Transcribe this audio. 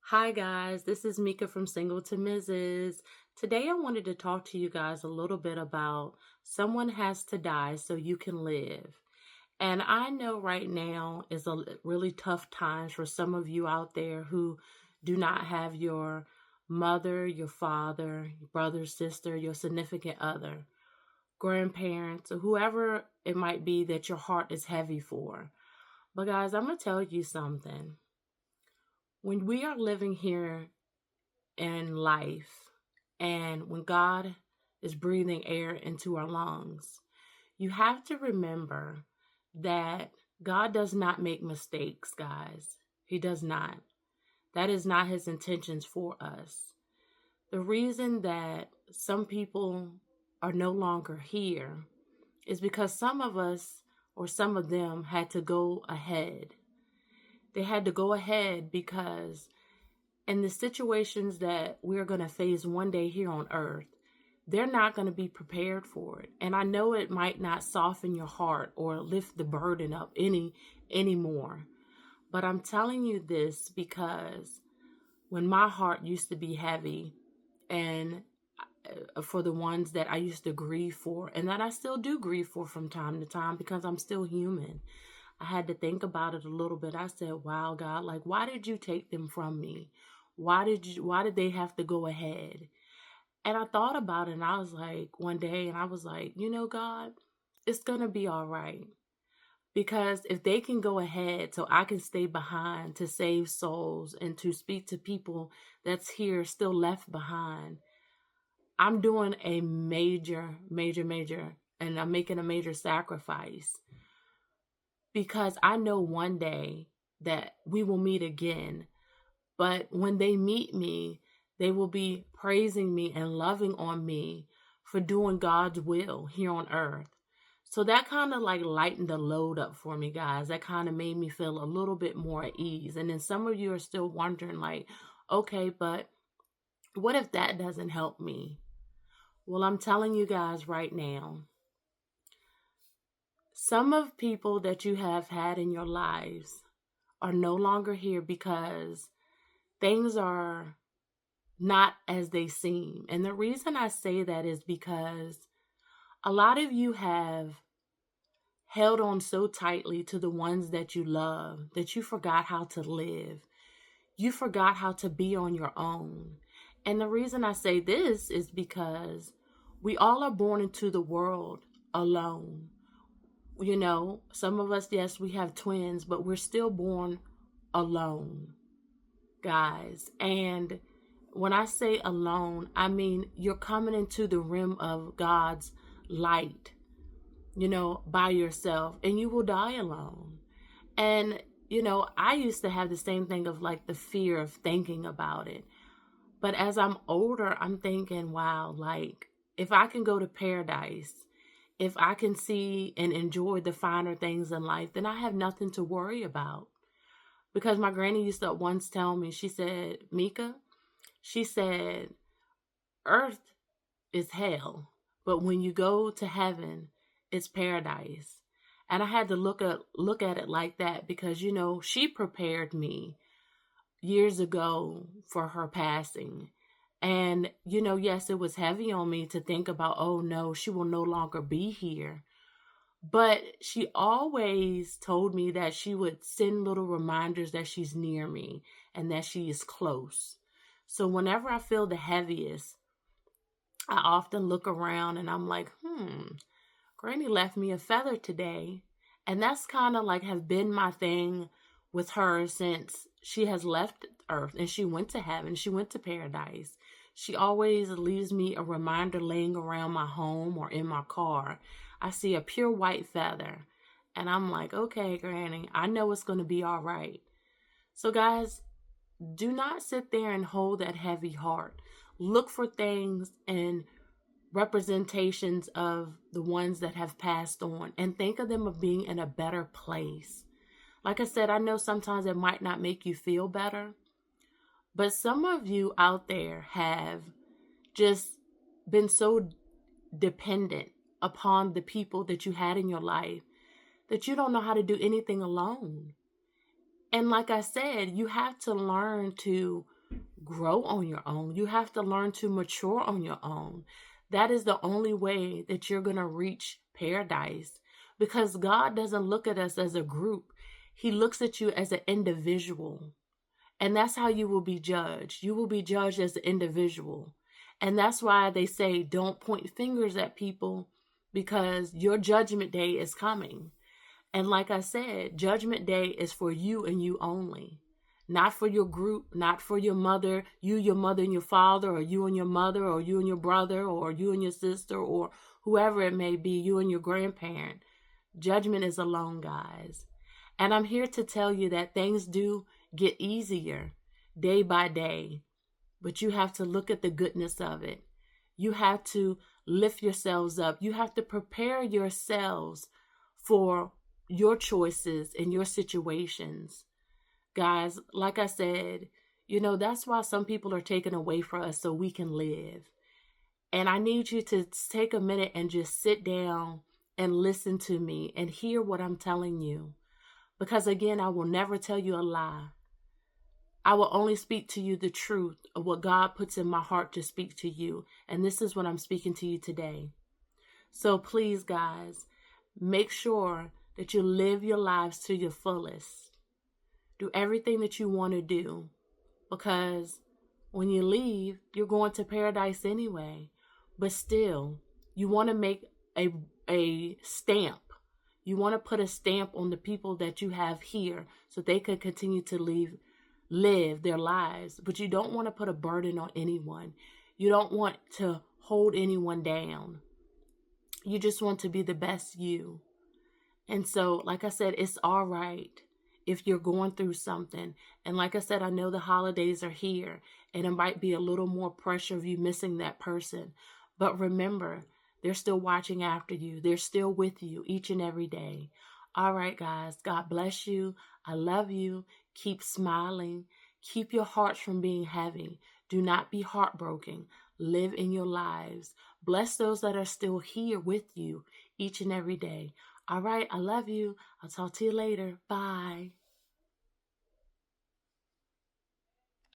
Hi, guys. This is Mika from Single to Mrs. Today, I wanted to talk to you guys a little bit about someone has to die so you can live. And I know right now is really tough times for some of you out there who do not have your mother, your father, your brother, sister, your significant other, grandparents, or whoever it might be that your heart is heavy for. But, guys, I'm going to tell you something. When we are living here in life. And when God is breathing air into our lungs, you have to remember that God does not make mistakes, guys. He does not. That is not his intentions for us. The reason that some people are no longer here is because some of us or some of them had to go ahead. They had to go ahead because in the situations that we're going to face one day here on earth, they're not going to be prepared for it. And I know it might not soften your heart or lift the burden up anymore. But I'm telling you this because when my heart used to be heavy and for the ones that I used to grieve for and that I still do grieve for from time to time because I'm still human. I had to think about it a little bit. I said, "Wow, God, like why did you take them from me? Why did they have to go ahead?" And I thought about it and I was like, one day and I was like, God, it's going to be all right. Because if they can go ahead so I can stay behind to save souls and to speak to people that's here still left behind, I'm doing a major, and I'm making a major sacrifice because I know one day that we will meet again. But when they meet me, they will be praising me and loving on me for doing God's will here on earth. So that kind of like lightened the load up for me, guys. That kind of made me feel a little bit more at ease. And then some of you are still wondering, like, okay, but what if that doesn't help me? Well, I'm telling you guys right now, some of people that you have had in your lives are no longer here because things are not as they seem. And the reason I say that is because a lot of you have held on so tightly to the ones that you love that you forgot how to live. You forgot how to be on your own. And the reason I say this is because we all are born into the world alone. Some of us, yes, we have twins, but we're still born alone, guys. And when I say alone, I mean you're coming into the rim of God's light, by yourself, and you will die alone. And, I used to have the same thing of like the fear of thinking about it. But as I'm older, I'm thinking, wow, like if I can go to paradise, if I can see and enjoy the finer things in life, then I have nothing to worry about. Because my granny used to once tell me, she said, Mika, she said, Earth is hell, but when you go to heaven, it's paradise. And I had to look at it like that because she prepared me years ago for her passing. And yes, it was heavy on me to think about, oh no, she will no longer be here. But she always told me that she would send little reminders that she's near me and that she is close. So whenever I feel the heaviest, I often look around and I'm like, Granny left me a feather today. And that's kind of like have been my thing with her since she has left earth and she went to heaven. She went to paradise. She always leaves me a reminder laying around my home or in my car. I see a pure white feather and I'm like, okay, Granny, I know it's going to be all right. So guys, do not sit there and hold that heavy heart. Look for things and representations of the ones that have passed on and think of them of being in a better place. Like I said, I know sometimes it might not make you feel better, but some of you out there have just been so dependent upon the people that you had in your life that you don't know how to do anything alone. And like I said, you have to learn to grow on your own. You have to learn to mature on your own. That is the only way that you're going to reach paradise, because God doesn't look at us as a group. He looks at you as an individual. And that's how you will be judged. You will be judged as an individual. And that's why they say don't point fingers at people, because your judgment day is coming. And like I said, judgment day is for you and you only. Not for your group, not for your mother, your mother and your father, or you and your mother, or you and your brother, or you and your sister, or whoever it may be, you and your grandparent. Judgment is alone, guys. And I'm here to tell you that things do get easier day by day, but you have to look at the goodness of it. You have to lift yourselves up. You have to prepare yourselves for your choices and your situations. Guys, like I said, that's why some people are taken away from us so we can live. And I need you to take a minute and just sit down and listen to me and hear what I'm telling you. Because again, I will never tell you a lie. I will only speak to you the truth of what God puts in my heart to speak to you. And this is what I'm speaking to you today. So please, guys, make sure that you live your lives to your fullest. Do everything that you want to do, because when you leave, you're going to paradise anyway. But still, you want to make a stamp. You want to put a stamp on the people that you have here so they can continue to live their lives. But you don't want to put a burden on anyone. You don't want to hold anyone down. You just want to be the best you. And so, like I said, it's all right if you're going through something. And like I said, I know the holidays are here, and it might be a little more pressure of you missing that person. But remember, they're still watching after you. They're still with you each and every day. All right, guys, God bless you. I love you. Keep smiling. Keep your hearts from being heavy. Do not be heartbroken. Live in your lives. Bless those that are still here with you each and every day. All right, I love you. I'll talk to you later. Bye.